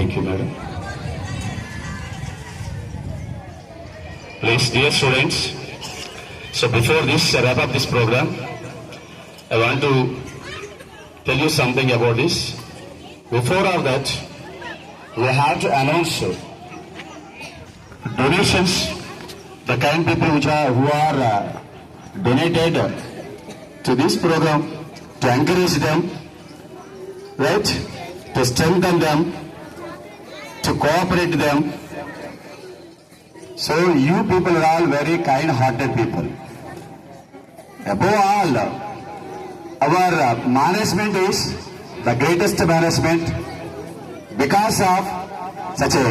Thank you, madam. Please, dear students, so before this wrap up this program, I want to tell you something about this. Before all that, we have to announce donations, the kind people who are donated to this program, to encourage them, right, to strengthen them, to cooperate them. So you people are all very kind-hearted people. Above all, our management is the greatest management because of such a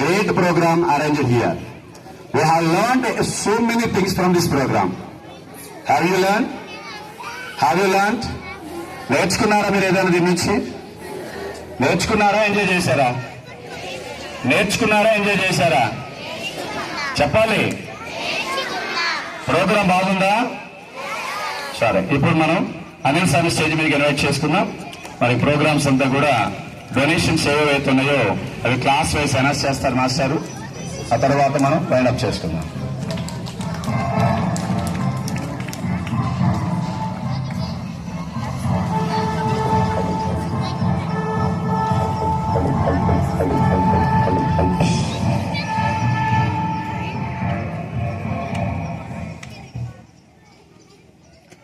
great program arranged here. We have learned so many things from this program. Have you learned? Have you learned? నేర్చుకున్నారా మీరు ఏదైనా దీని నుంచి? నేర్చుకున్నారా, enjoy చేశారా? నేర్చుకున్నారా, enjoy చేశారా? చెప్పాలి. ప్రోగ్రాం బాగుందా? సరే, ఇప్పుడు మనం అనిల్ సార్ స్టేజ్ మీదకి ఇన్వైట్ చేసుకుందాం. మరి ప్రోగ్రామ్స్ అంతా కూడా డొనేషన్స్ ఏవైతే ఉన్నాయో అవి క్లాస్ వైజ్ అనౌన్స్ చేస్తారు మాస్టారు. ఆ తర్వాత మనం వైండ్ అప్ చేసుకుందాం.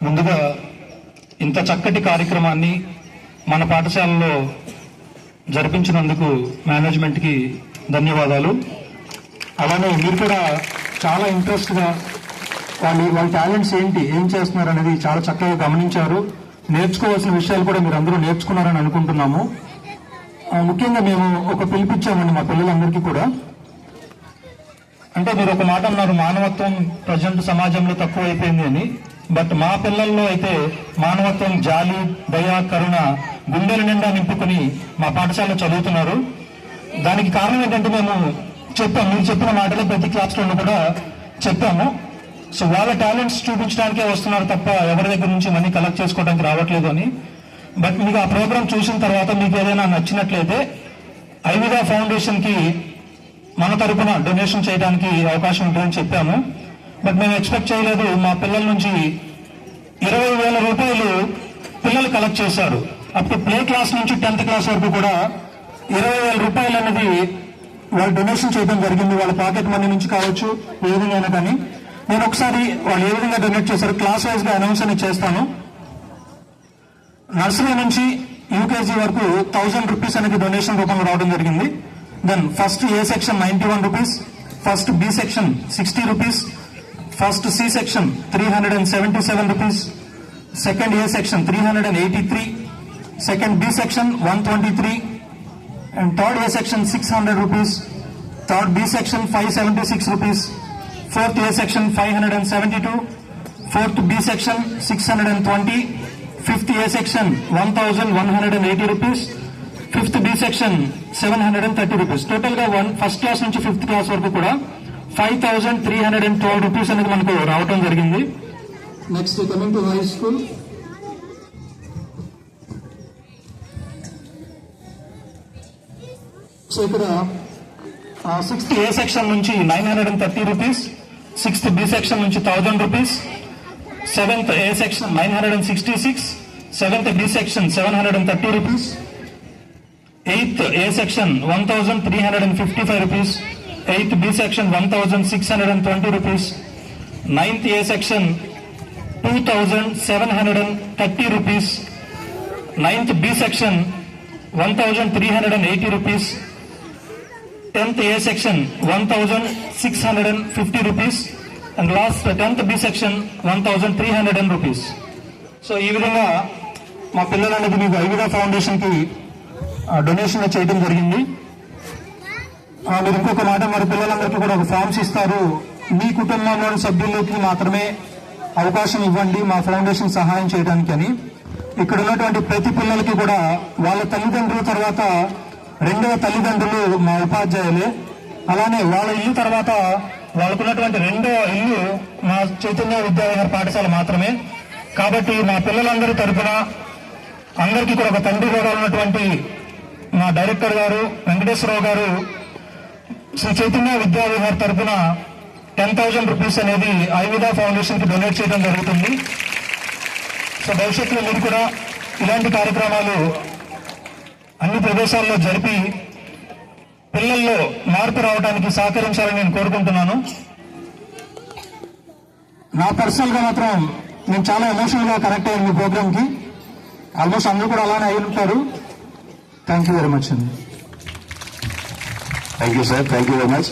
ముందుగా ఇంత చక్కటి కార్యక్రమాన్ని మన పాఠశాలలో జరిపించినందుకు మేనేజ్మెంట్కి ధన్యవాదాలు. అలానే మీరు కూడా చాలా ఇంట్రెస్ట్గా వాళ్ళ టాలెంట్స్ ఏంటి, ఏం చేస్తున్నారు అనేది చాలా చక్కగా గమనించారు. నేర్చుకోవాల్సిన విషయాలు కూడా మీరు అందరూ నేర్చుకున్నారని అనుకుంటున్నాము. ముఖ్యంగా మేము ఒక పిలిపించామండి మా పిల్లలందరికీ కూడా. అంటే మీరు ఒక మాట అన్నారు, మానవత్వం ప్రజెంట్ సమాజంలో తక్కువ అయిపోయింది అని. బట్ మా పిల్లల్లో అయితే మానవత్వం, జాలి, దయ, కరుణ గుండెల నిండా నింపుకొని మా పాఠశాలలో చదువుతున్నారు. దానికి కారణం ఏంటంటే మేము చెప్పాము, మీరు చెప్పిన మాటలు ప్రతి క్లాస్లో కూడా చెప్పాము. సో వాళ్ళ టాలెంట్స్ చూపించడానికే వస్తున్నారు తప్ప ఎవరి దగ్గర నుంచి మనీ కలెక్ట్ చేసుకోవడానికి రావట్లేదు అని. బట్ మీకు ఆ ప్రోగ్రామ్ చూసిన తర్వాత మీకు ఏదైనా నచ్చినట్లయితే ఐవిదా ఫౌండేషన్కి మన తరపున డొనేషన్ చేయడానికి అవకాశం ఉంటుందని చెప్పాము. బట్ మేము ఎక్స్పెక్ట్ చేయలేదు, మా పిల్లల నుంచి 20,000 రూపాయలు పిల్లలు కలెక్ట్ చేశారు. అప్పుడు ప్లే క్లాస్ నుంచి 10th క్లాస్ వరకు కూడా 20,000 రూపాయలు అనేది వాళ్ళు డొనేషన్ చేయడం జరిగింది. వాళ్ళ పాకెట్ మనీ నుంచి కావచ్చు, ఏ విధంగా కానీ. నేను ఒకసారి వాళ్ళు ఏ విధంగా డొనేట్ చేశారు క్లాస్ వైజ్ గా అనౌన్స్ అనేది చేస్తాను. నర్సరీ నుంచి యూకేజీ వరకు 1000 రూపీస్ అనేది డొనేషన్ రూపంలో రావడం జరిగింది. Then first A section 91 rupees, first B section 60 rupees, first C section 377 rupees, second A section 383, second B section 123, and third A section 600 rupees, third B section 576 rupees, fourth A section 572, fourth B section 620, fifth A section 1180 rupees, fifth B section 730 rupees. Total గా first class నుంచి 5th class వరకు కూడా 5,312 rupees అనేది మనకు రావటం జరిగింది. Next coming to high school. So ఇక్కడ 6th ఏ section నుంచి 930 రూపీస్, 6th బి సెక్షన్ నుంచి 1000 rupees, 7th A section 966, 7th B section 730 rupees, 8th A section 1,355 rupees, 8th B section 1,620 rupees, 9th A section 2,730 rupees, 9th B section 1,380 rupees, 10th A section 1,650 rupees, and last 10th B section 1,300 rupees. So ఈ విధంగా మా పిల్లలనేది మీకు ఐవిదా foundation కి donation చేయడం జరిగింది. మీరు ఇంకొక మాట, మరి పిల్లలందరికీ కూడా ఒక ఫామ్స్ ఇస్తారు, మీ కుటుంబంలోని సభ్యులకి మాత్రమే అవకాశం ఇవ్వండి మా ఫౌండేషన్ సహాయం చేయడానికి అని. ఇక్కడ ఉన్నటువంటి ప్రతి పిల్లలకి కూడా వాళ్ళ తల్లిదండ్రుల తర్వాత రెండవ తల్లిదండ్రులు మా ఉపాధ్యాయులే. అలానే వాళ్ళ ఇల్లు తర్వాత వాళ్ళకున్నటువంటి రెండో ఇల్లు మా చైతన్య విద్యావిహార పాఠశాల మాత్రమే. కాబట్టి మా పిల్లలందరి తరఫున అందరికీ కూడా ఒక తండ్రి కూడా ఉన్నటువంటి మా డైరెక్టర్ గారు వెంకటేశ్వరరావు గారు శ్రీ చైతన్య విద్యా విహార్ తరఫున 10,000 రూపీస్ అనేది ఐవిదా ఫౌండేషన్ కి డొనేట్ చేయడం జరుగుతుంది. సో భవిష్యత్తులో మీరు కూడా ఇలాంటి కార్యక్రమాలు అన్ని ప్రదేశాల్లో జరిపి పిల్లల్లో మార్పు రావడానికి సహకరించాలని నేను కోరుకుంటున్నాను. నా పర్సనల్ గా మాత్రం నేను చాలా ఎమోషనల్ గా కనెక్ట్ అయ్యాను మీ ప్రోగ్రామ్ కి. ఆల్మోస్ట్ అందరూ కూడా అలానే అయి ఉంటారు. థ్యాంక్ యూ వెరీ మచ్ అండి. Thank you sir, thank you very much.